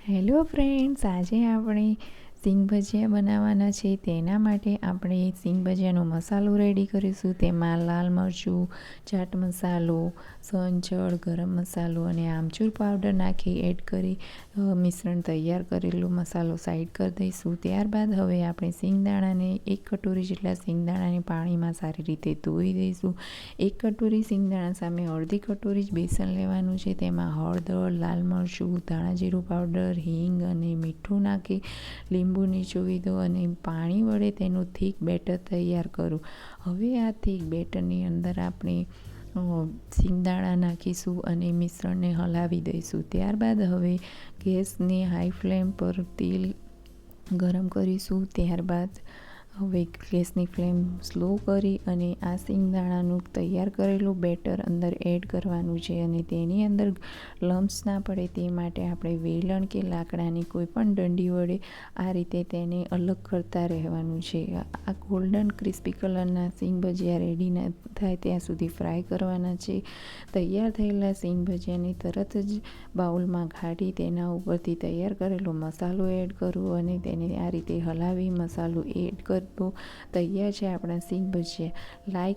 Hello friends, આજે આપણે સિંગ ભજીયા બનાવવાના છે. તેના માટે આપણે સિંગ ભજીયાનો મસાલો રેડી કરીશું. તેમાં લાલ મરચું, ચાટ મસાલો, સંચળ, ગરમ મસાલો અને આમચૂર પાવડર નાખી એડ કરી મિશ્રણ તૈયાર કરેલો મસાલો સાઈડ કરી દઈશું. ત્યારબાદ હવે આપણે સિંગદાણાને 1 કટોરી જેટલા સિંગદાણાને પાણીમાં સારી રીતે ધોઈ દઈશું. 1 કટોરી સિંગદાણા સામે અડધી કટોરી જ બેસન લેવાનું છે. તેમાં હળદર, લાલ મરચું, ધાણા જીરું પાવડર, હિંગ અને મીઠું નાખી લીંબુ નીચોવી દો અને પાણી વડે તેનું થીક બેટર તૈયાર કરો. હવે આ થીક બેટરની અંદર આપણે સિંગદાણા નાખીશું અને મિશ્રણને હલાવી દઈશું. ત્યારબાદ હવે ગેસને હાઈ ફ્લેમ પર તેલ ગરમ કરીશું. ત્યારબાદ હવે ગેસની ફ્લેમ સ્લો કરી અને આ સિંગદાણાનું તૈયાર કરેલું બેટર અંદર એડ કરવાનું છે અને તેની અંદર લમ્સ ના પડે તે માટે આપણે વેલણ કે લાકડાની કોઈ પણ દંડી વડે આ રીતે તેને અલગ કરતા રહેવાનું છે. આ ગોલ્ડન ક્રિસ્પી કલરના સિંગ ભજીયા રેડી ના થાય ત્યાં સુધી ફ્રાય કરવાના છે. તૈયાર થયેલા સિંગ ભજીયાને તરત જ બાઉલમાં કાઢી તેના ઉપરથી તૈયાર કરેલો મસાલો એડ કરવો અને તેને આ રીતે હલાવી મસાલો એડ કરવો. તૈયાર છે આપણા સિંગ ભજીયા. લાઈક